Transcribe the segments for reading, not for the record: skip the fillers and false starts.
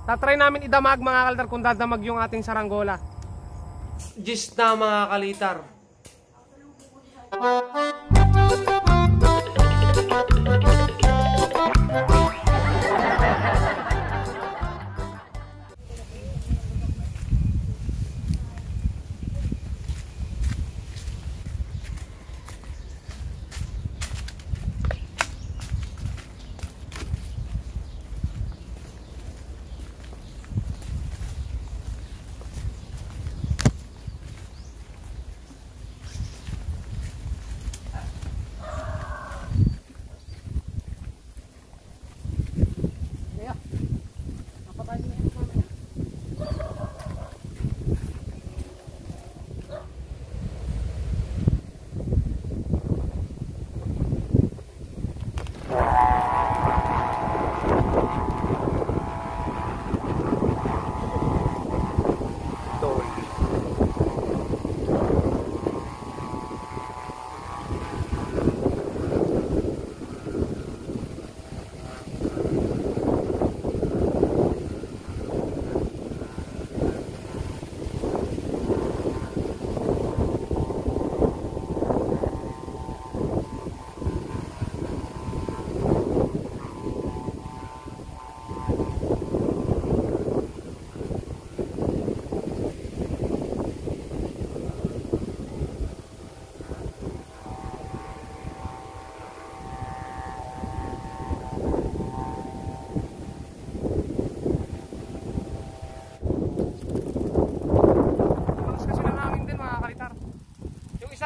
Tatry namin idamag mga kalitar kung dadamag yung ating saranggola. Gis na mga kalitar.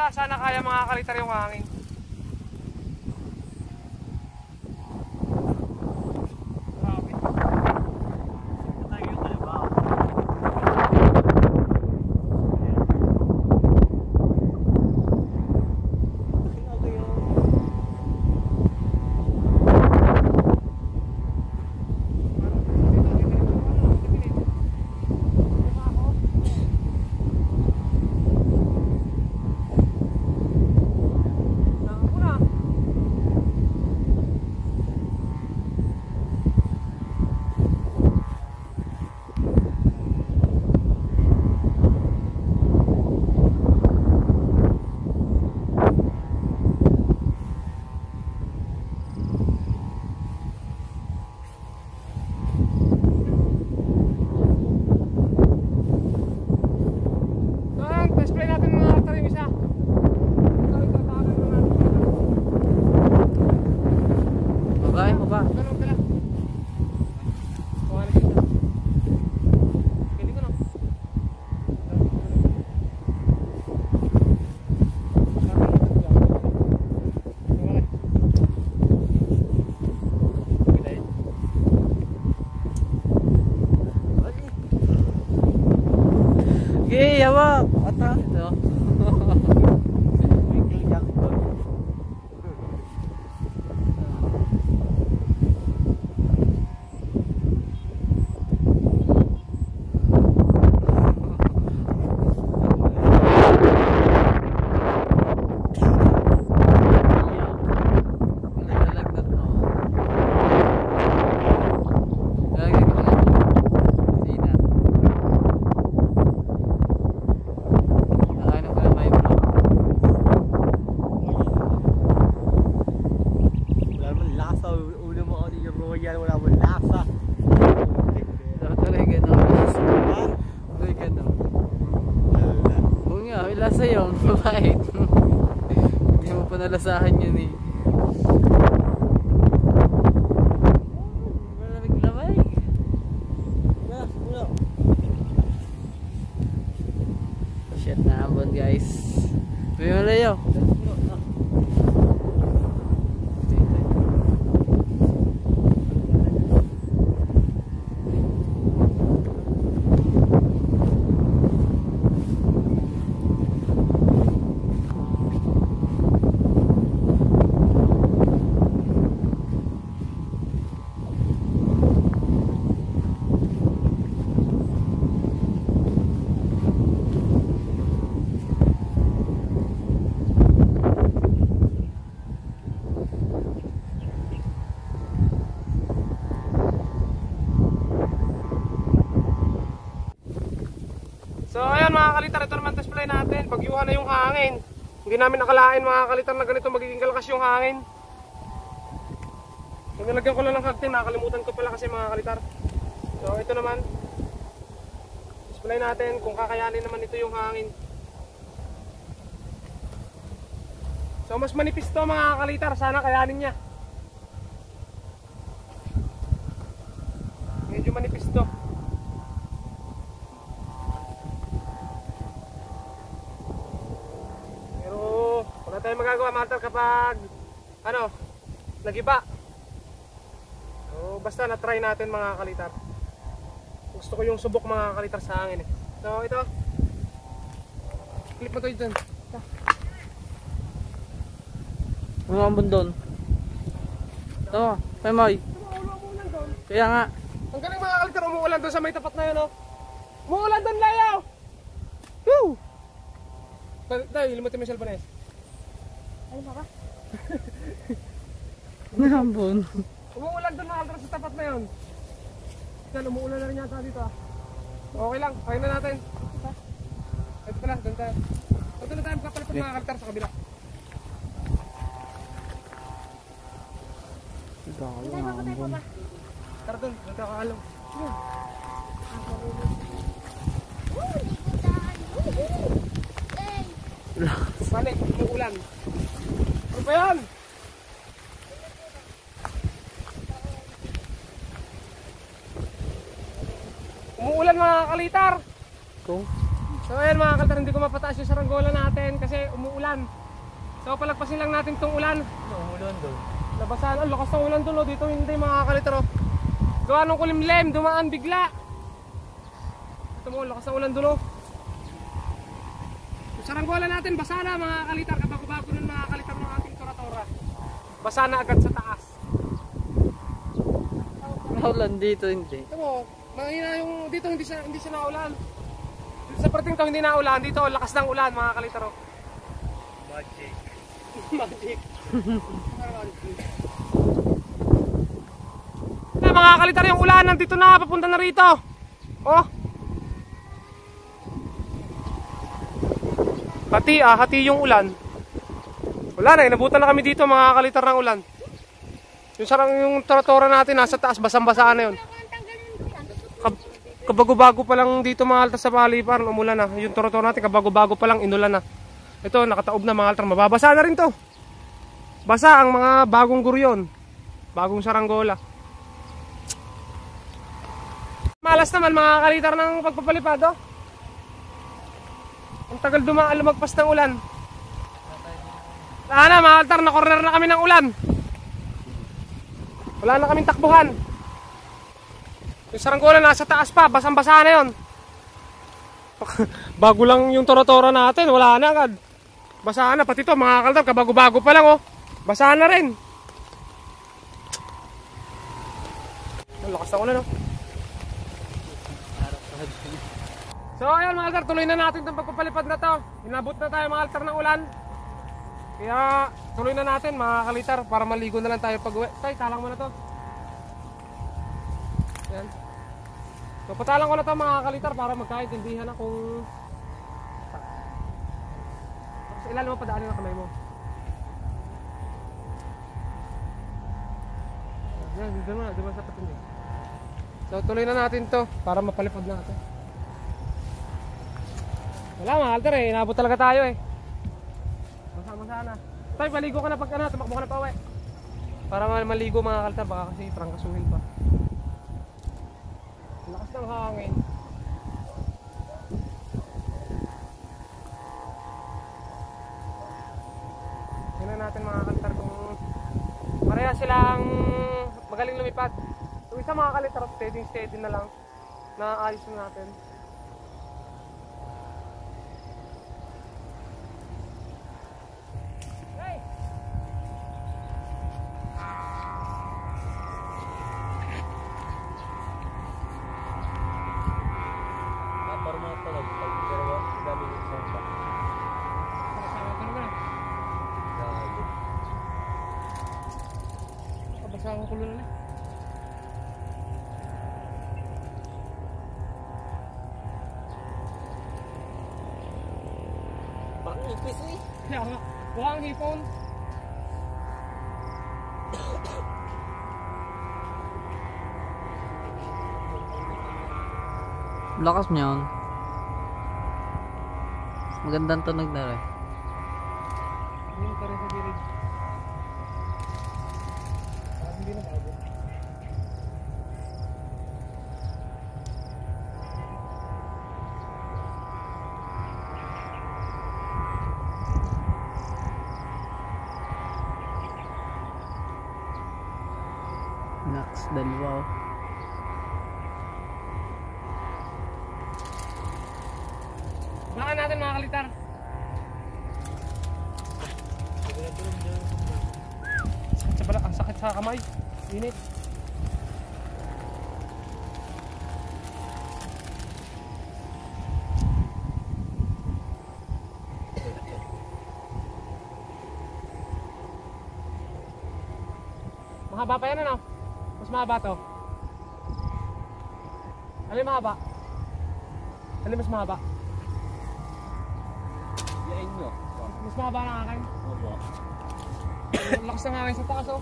Sana kaya mga kalitar yung hangin. Yawa, ata ito. Lasa yun, mabait. Hindi mo pa nalasahan yun eh. Malamig-lamig. Shit na ambon guys. May malayo. mga kalitar, ito naman display natin. Bagyuhan na yung hangin. Hindi namin nakalain mga kalitar na ganito magiging kalakas yung hangin. So, nilagyan ko lang ng hagtin, nakakalimutan ko pala kasi mga kalitar. So ito naman, display natin kung kakayanin naman ito yung hangin. So mas manipis to mga kalitar, sana kayanin niya. Medyo manipis to. Pero wala tayong magagawa mga kalitar kapag ano, nagiba. So basta na-try natin mga kalitar. Gusto ko yung subok mga kalitar sa hangin eh. So ito, clip mo to dyan. Ano ang bundon? Ito, Pemoy. Kaya nga. Ang galing mga kalitar, umuulan doon sa may tapat na yun oh. Umuulan doon, Layaw! Woo! Tayo, limutin mo yung cellphone eh. Ano ba? Nahambon. Umuulan doon mga kalitar sa tapat na yun. Yan, umuulan na rin yata dito ah. Okay lang, kaya na natin. Ito pala, doon tayo. Ito na tayo magkapalipad mga kalitar sa kabila. Tara doon, doon tayo kakalaw. Balik, umuulan. Ano ba yan? Umuulan mga kalitar. Ito. So ayan mga kalitar, hindi ko mapataas yung saranggola natin kasi umuulan. So palagpasin lang natin tong ulan. Umuulan doon. Labasan, ang lakas ng ulan doon, dito hindi mga kalitar. Gawa nung kulimlem, dumaan bigla. Ito mo, lakas ng ulan doon. Yung saranggola natin, basa na mga kalitar, kabago-bago nun mga kalitar ng ating tora-tora. Basa na agad sa taas. Naulan dito, hindi. Ito mo, mahina yung dito, hindi siya naulan. Dito sa parting to, hindi naulan. Dito, lakas ng ulan mga kalitar. Magic. Magic. Na mga kalitar, yung ulan nandito na, papunta na rito. Oh. Hati yung ulan. Wala na, inabutan na kami dito mga kalitar ng ulan. Yung tora-tora natin nasa taas, basang-basa na yun. Kabago-bago pa lang dito mga kalitar sa paliparan, umulan na. Yung tora-tora natin, kabago-bago pa lang, inulan na. Ito, nakataob na mga kalitar, mababasa na rin to. Basa ang mga bagong guryon, bagong saranggola. Malas naman mga kalitar ng pagpapalipad oh. Ang tagal lumagpas ng ulan. Wala na mga kalitar, na corner na kami ng ulan. Wala na kaming takbuhan. Yung saranggola nasa taas pa, basang-basa na yun. Bago lang yung tora-tora natin, wala na agad. Basa na, pati to mga kalitar, kabago-bago pa lang oh. Basa na rin. Ang lakas ng ulan oh. So ayun mga kalitar, tuloy na natin itong pagpapalipad na to. Inabot na tayo mga kalitar ng ulan. Kaya tuloy na natin mga kalitar para maligo na lang tayo pag uwi. Tay, talang mo na to. Ayan. So patalang ko na to mga kalitar para magkaintindihan na kung tapos ilalim mo, padaanin ang kamay mo. Ayan, doon sa patindi. So tuloy na natin to para mapalipad natin. Wala mga kalitar eh, inabot talaga tayo eh. Masama sana. Tay, maligo ka na pag tumakbo ka na pa uwi. Para maligo mga kalitar, baka kasi prangkasuhin pa. Lakas ng hangin. Tingnan natin mga kalitar kung pareha silang magaling lumipad. Yung isa mga kalitar, steady na lang. Naayos na natin. Basa ang kulo na. Kaya nga, mukhang hipon. Lakas niya yun. Magandang tunog na rin. Hindi ka rin sa gilid. Hindi na bago. Nax, dalawa. Baka natin mga kalitar. Sakit sa balak, ang sakit sa kamay. Init. Mahaba pa yan ano? Mas mahaba to. Alin mahaba? Alin mas mahaba? Yain nyo. Mas mahaba ng akin. Opo. Ang lakas ng hangin sa taas oh.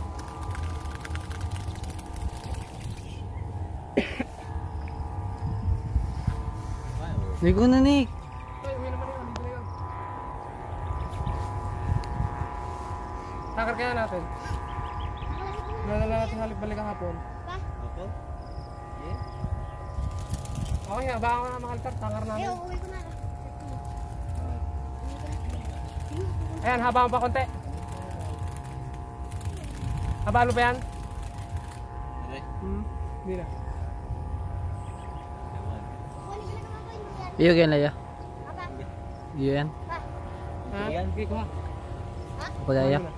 Ligo na, Nick. Ay, uwi naman yun. Hindi na yun. Takar kaya natin. Nadala natin halik-balik kahapon. Opo? Yeah. Okay nga, baka nga makalitar. Takar Eh, natin. uuwi ko na. Ayan, haba mo pa konti. Habalo ba yan? Okay. Hindi na. Yaman. Iyo yan, Laya. Apa? Iyo yan. Ha? Yan. Sige ko ha. Pagaya. Ano na?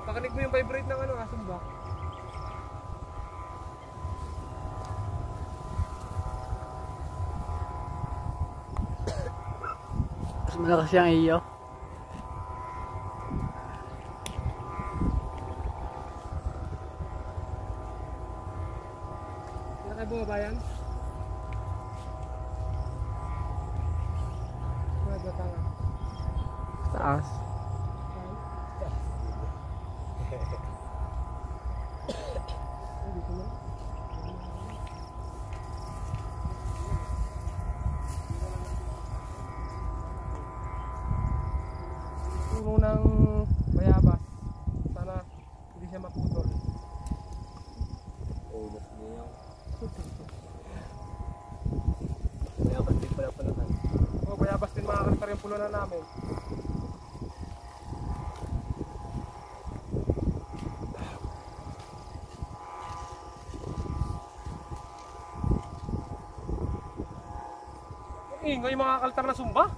Pakanig mo yung vibrate ng ano, asan ba? Mas malakas yung iyo. Hindi na kayo bumaba yan? Mga batanga. Taas. Dito na. Puno ng bayabas. Sana hindi siya maputol. Ulos niyo yung... Kaya ba't di pala naman? O bayabas din mga kalitar yung pulunan namin. Ingay yung mga kaltar na sumba.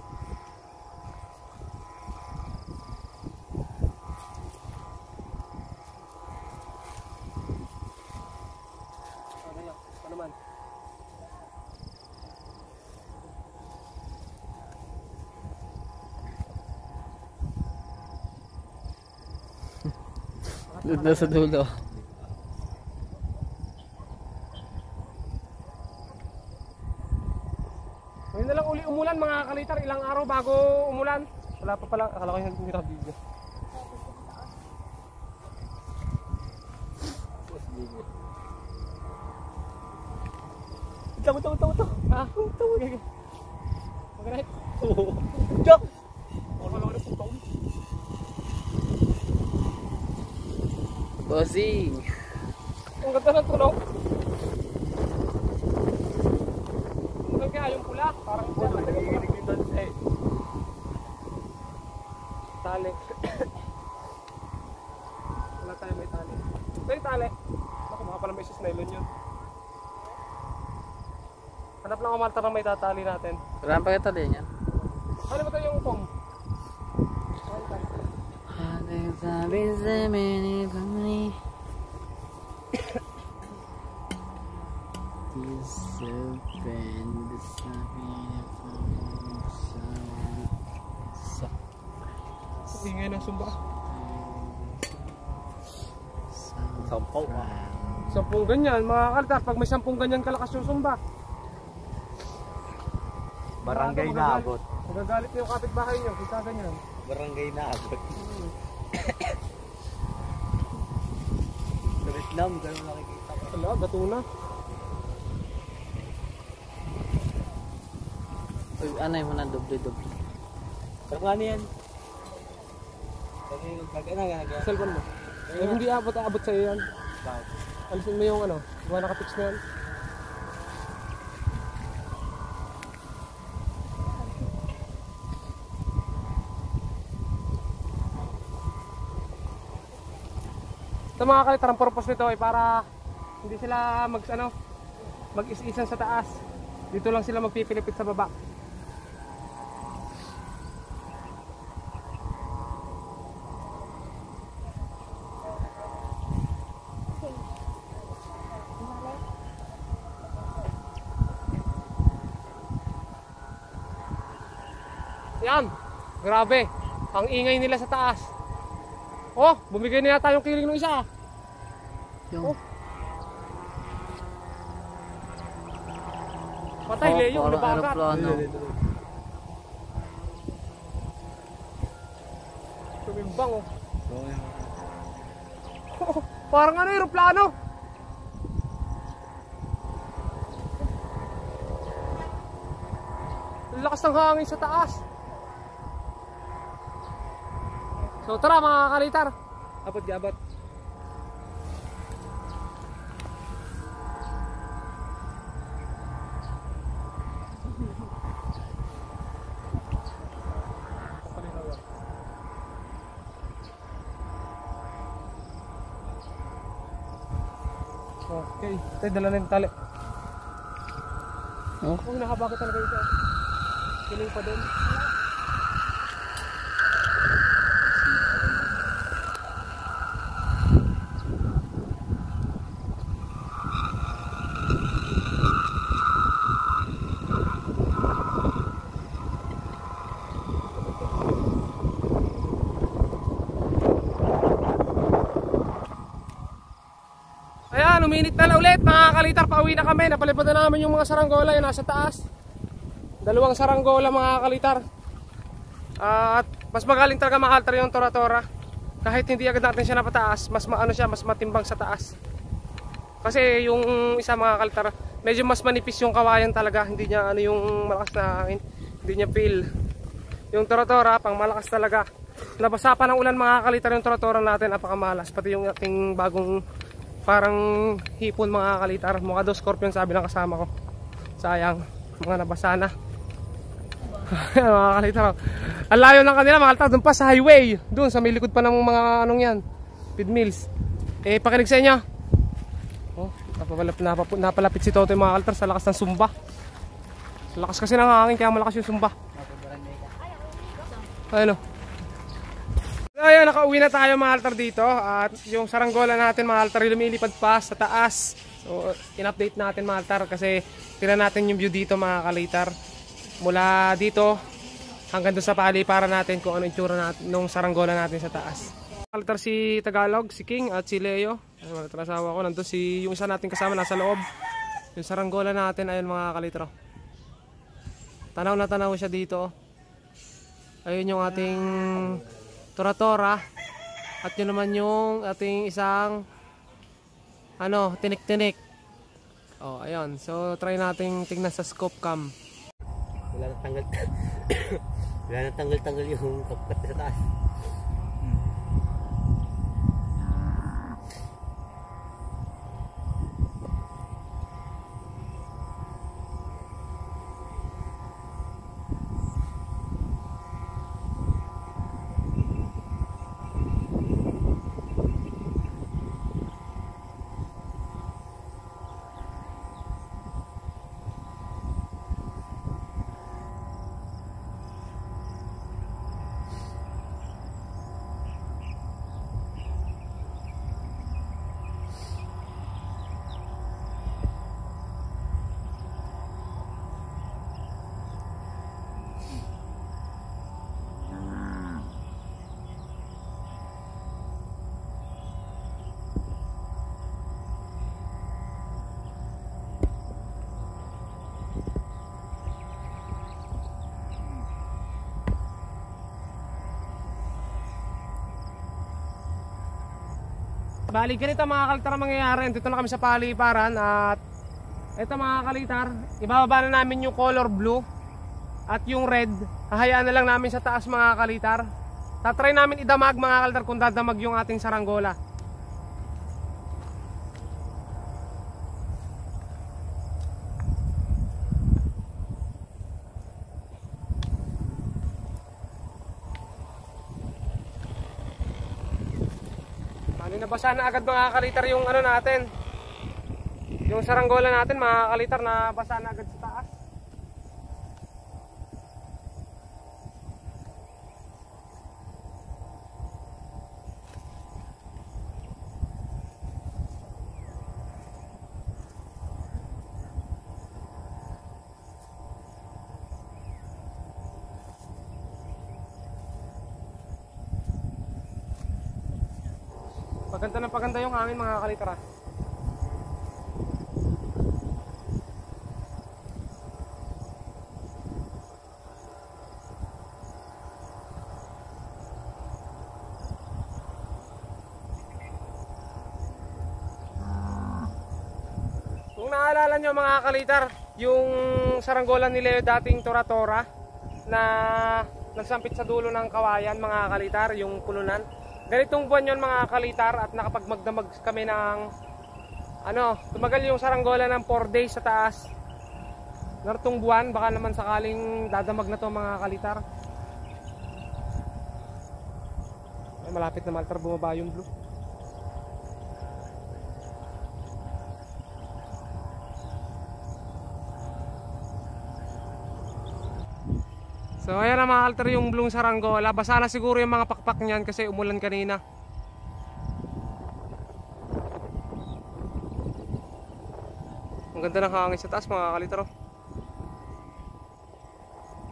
Ano man? Doon na sa dulo. Ngayon na lang uli umulan mga kalitar, ilang araw bago umulan. Wala pa pala, akala ko yung hindi nakabigyo. Ito. Ha? Okay. Mag-right. Diyak! Wala ko na putol. Bossing. Ang ganda ng tunog. Ang kaya yung pula, parang ito. Nagiginig yung dance eh. Tali. Wala tayo may tali. Ito yung tali. Ako baka pala may sis nylon yun. Hanap lang ako Marta na may tatali natin. Wala pa kita din yan. Ano ba ito yung pong? Ating sabi sa mini family. Ingay ng sumba. Sampaw ka. 10 ganyan, mga kaltas. Pag may 10 ganyan kalakas yung sumba. Barangay na abot. Magagalit na yung kapitbahay nyo, kita ganyan. Barangay na abot. Sa Vietnam, gano'n nakikita ko. Wala, gato na. Uy, anay mo na doble-doble. Pero nga niyan. Kasi gagana. Cellphone mo. Eh, hindi abot sa iyo yan. Bakit? Alisin mo yung ano, gawa nakapix na yan. Ito mga kalitar, ang purpose nito ay para hindi sila mag-is-isan sa taas. Dito lang sila magpipilipit sa baba. Yan, grabe. Ang ingay nila sa taas. Oh, bumigay na yata yung kiling ng isa. Yung, Oh. Patay, Leo, parang nabagat. aeroplano. Tumimbang, oh. Parang ano, aeroplano. Ang lakas ng hangin sa taas. So tara mga kalitar. Abot gabot. Okay, tayo dala na yung tali. Oh, Huwag nakabakit talaga ito. Kiling pa doon. Ayan, uminit na ulit mga kalitar, pauwi na kami. Napalipad na namin yung mga saranggola yung nasa taas. Dalawang saranggola mga kalitar. At mas magaling talaga makaltar yung tora-tora. Kahit hindi agad natin siya napataas, mas maano siya, mas matimbang sa taas. Kasi yung isa mga kalitar, medyo mas manipis yung kawayan talaga. Hindi niya ano yung malakas na hangin. Hindi niya feel. Yung tora-tora, pang malakas talaga. Nabasa pa ng ulan mga kalitar yung tora-tora natin, napakamalas. Pati yung ating bagong parang hipon mga kalitar. Mukha daw scorpion sabi ng kasama ko. Sayang, mga nabasa na. Mga kalitar. Ang layo ng kanila mga kalitar, doon pa sa highway. Doon sa may likod pa ng mga anong yan, feed mills. Eh pakinig sa inyo. Oh, napalapit si Totoy mga kalitar sa lakas ng sumba. Lakas kasi ng hangin kaya malakas yung sumba. Ayun o. Ayan, nakauwi na tayo mga altar dito. At yung saranggola natin mga altar lumilipad pa sa taas. So in-update natin mga altar kasi tira natin yung view dito mga kalitar. Mula dito hanggang doon sa paliparan natin kung ano yung tsura natin nung saranggola natin sa taas. Altar si Tagalog, si King at si Leo. Ayun, asawa ko. Nandun yung isa natin kasama nasa loob. Yung saranggola natin ayun mga kalitar. Tanaw na tanaw siya dito. Ayun yung ating tora-tora. At yun naman yung ating isang tinik-tinik. Oh, ayun. So try nating tingnan sa scope cam. Wala na tanggal yung kapkat sa taas. Bali, ganito mga kalitar ang mangyayari. Dito na kami sa paliparan at ito mga kalitar, ibababa na namin yung color blue at yung red. Hahayaan na lang namin sa taas mga kalitar. Tatry namin idamag mga kalitar kung dadamag yung ating saranggola. Nabasa na agad mga kalitar yung ano natin, yung saranggola natin mga kalitar, nabasa na agad sa taas. Paganda na paganda yung hangin mga kalitar. Kung naalala nyo mga kalitar, yung saranggola ni Leo dating tora-tora na nagsampit sa dulo ng kawayan mga kalitar, yung pulunan. Ganitong buwan yon mga kalitar at nakapagmagdamag kami ng ano, tumagal yung saranggola ng 4 days sa taas. Nartong buwan, baka naman sakaling dadamag na to mga kalitar. Ay, malapit na maltar bumaba yung blue. So ayan na mga kalitar yung blue saranggola. Basa na siguro yung mga pakpak niyan kasi umulan kanina. Ang ganda ng hangin sa taas mga kalitar.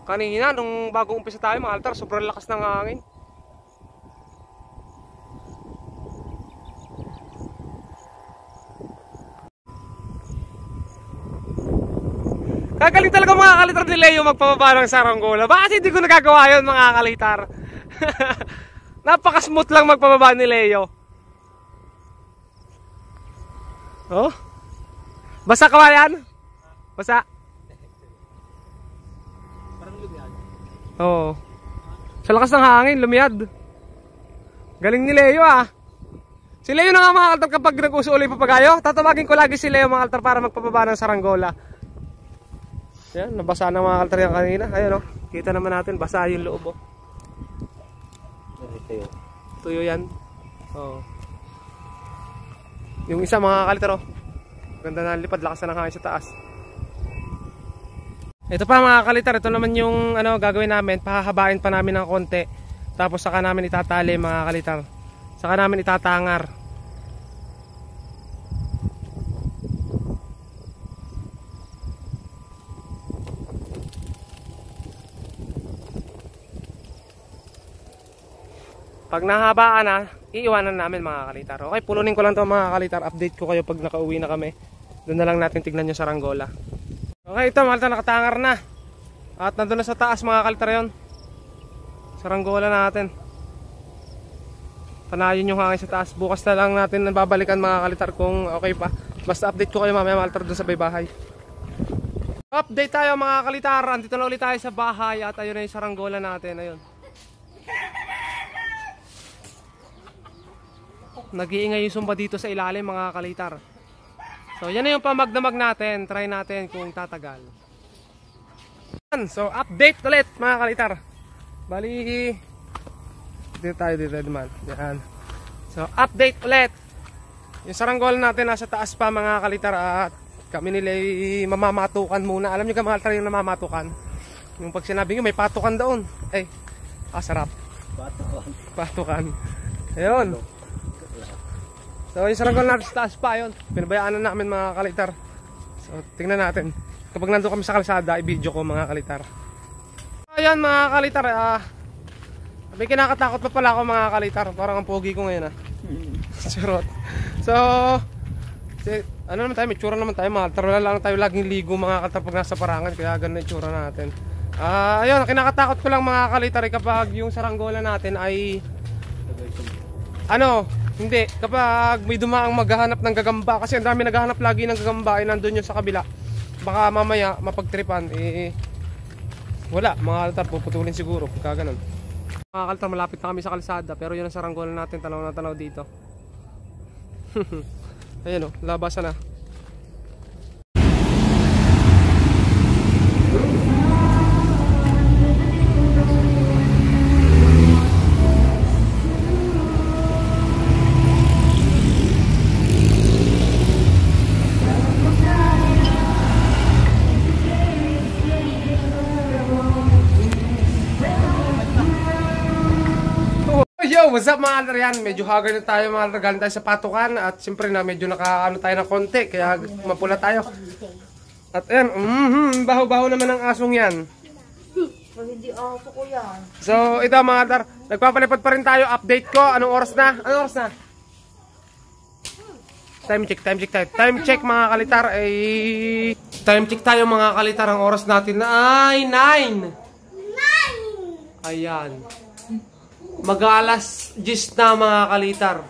Kanina nung bago umpisa tayo mga kalitar, sobrang lakas ng hangin. Kagaling talaga mga kalitar ni Leo magpababa ng saranggola. Bakit hindi ko nagagawa yun mga kalitar? Napaka-smooth lang magpababa ni Leo. Oh? Basa ka ba yan? Basa? Parang lumiyad. Oo. Sa lakas ng hangin, lumiyad. Galing ni Leo ah. Si Leo na nga mga kalitar kapag nag-uso ulit papagayo. Tatawagin ko lagi si Leo mga kalitar para magpababa ng saranggola. Yan, nabasa na mga kalitar yan kanina. Ayun o, kita naman natin, basa yung loob o. Tuyo. Tuyo yan. Oo. Yung isa mga kalitar o. Ganda na lipad, lakas na ng hangin sa taas. Ito pa mga kalitar, ito naman yung ano, gagawin namin. Pahahabain pa namin ng konti. Tapos saka namin itatali mga kalitar. Saka namin itatangar. Pag nahabaan na, iiwanan namin mga kalitar. Okay, pulunin ko lang to mga kalitar. Update ko kayo pag nakauwi na kami. Doon na lang natin tignan yung saranggola. Okay, ito mga kalitar, nakatangar na. At nandun na sa taas mga kalitar yun. Saranggola natin. Panayin yung hangin sa taas. Bukas na lang natin babalikan mga kalitar kung okay pa. Basta update ko kayo mamaya mga kalitar doon sa bahay. Update tayo mga kalitar. Andito na ulit tayo sa bahay. At ayun na yung saranggola natin. Ayun. Nag-iingay yung sumba dito sa ilalim mga kalitar. So yan na yung pamagdamag natin. Try natin kung tatagal. So update ulit mga kalitar. Bali dito tayo dito naman. Yan. So update ulit. Yung saranggola natin nasa taas pa mga kalitar. At kami nila mamamatukan muna. Alam nyo ka mga kalitar yung namamatukan. Yung pag sinabi nyo may patukan doon. Eh, sarap. Patukan. Ayun. So yung saranggola natin sa taas pa yun. Pinabayaan na namin mga kalitar. So tingnan natin. Kapag nandun kami sa kalsada, i-video ko mga kalitar. Ayan mga kalitar. May kinakatakot pa pala ako mga kalitar. Parang ang pogi ko ngayon Charot. So ano naman tayo, may tsura naman tayo mga kalitar. Wala lang tayo laging ligo mga kalitar pag nasa parangan. Kaya ganun yung tsura natin. Ayun, kinakatakot ko lang mga kalitar kapag yung saranggola natin ay ano, Hindi, kapag may dumaang maghahanap ng gagamba, kasi ang dami naghahanap lagi ng gagamba, ay nandun yun sa kabila. Baka mamaya mapagtripan, wala, mga kalitar, puputulin siguro pagka ganun. Mga kalitar, malapit na kami sa kalsada, pero yun ang saranggola natin, tanaw na tanaw dito. Ayan o, labasan na. Yo, what's up mga kalitar? Yan, medyo haggard na tayo mga kalitar, galing tayo sa patukan at siyempre na medyo nakaano tayo ng konti kaya mapula tayo. At ayan, baho-baho naman ang asong yan. Hindi aso ko yan. So ito mga kalitar, nagpapalipad pa rin tayo, update ko, anong oras na? Anong oras na? Time check tayo. Time check mga kalitar ay... Time check tayo mga kalitar, ang oras natin ay 9! Ayan. Mag-alas 10 na mga kalitar. Ang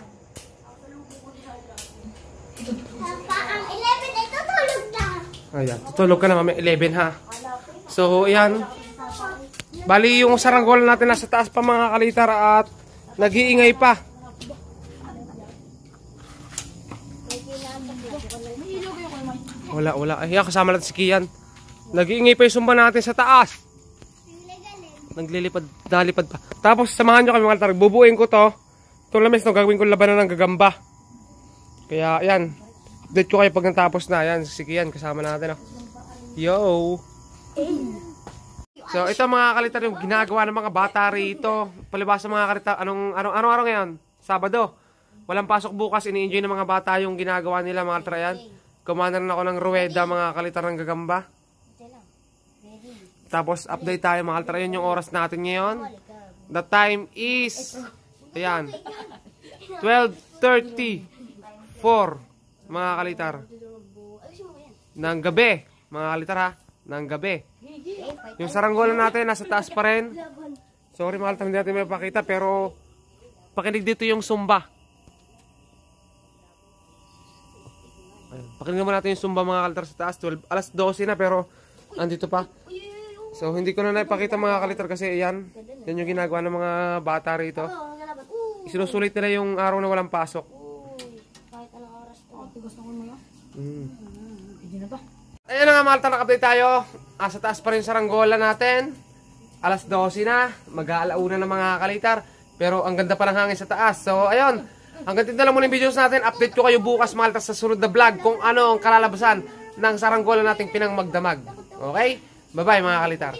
11 ay tutulog na. Ayan, tutulog ka na mamaya 11 ha. So, ayan. Bali yung saranggola natin nasa taas pa mga kalitar at nag-iingay pa. Wala. Ayan, kasama natin si Kian. Nag-iingay pa yung sumba natin sa taas. Naglilipad, dalipad pa. Tapos samahan nyo kami mga kalitar. Bubuin ko to. Itong lamis no, gagawin ko labanan ng gagamba. Kaya ayan, update ko kayo pag natapos na. Ayan, si Kian kasama natin. Yo! So ito mga kalitar yung ginagawa ng mga bata rito. Palibasa mga kalitar, anong araw ngayon? Sabado. Walang pasok bukas, ini-enjoy ng mga bata yung ginagawa nila mga kalitar. Ayan, kumana rin ako ng ruweda mga kalitar ng gagamba. Tapos update tayo mga kalitar. Ayan yung oras natin ngayon. The time is, ayan, 12:34 mga kalitar. Ng gabi, mga kalitar ha. Ng gabi. Yung saranggola natin nasa taas pa rin. Sorry mga kalitar, hindi natin may pakita pero pakinig dito yung sumba. Ayan, pakinig naman natin yung sumba mga kalitar sa taas. Alas 12 na pero andito pa. So hindi ko na naipakita mga kalitar kasi yan yung ginagawa ng mga bata rito. Isinusulit nila yung araw na walang pasok. Kahit anong oras to. Ayan na nga mga kalitar, nakapdate tayo. Sa taas pa rin saranggola natin. Alas 12 na, mag-aalauna na mga kalitar. Pero ang ganda pa ng hangin sa taas. So ayun, hanggang dito lang muna yung videos natin. Update ko kayo bukas mga kalitar sa sunod na vlog kung ano ang kalalabasan ng saranggola nating pinang magdamag. Okay? Bye-bye mga kalitar.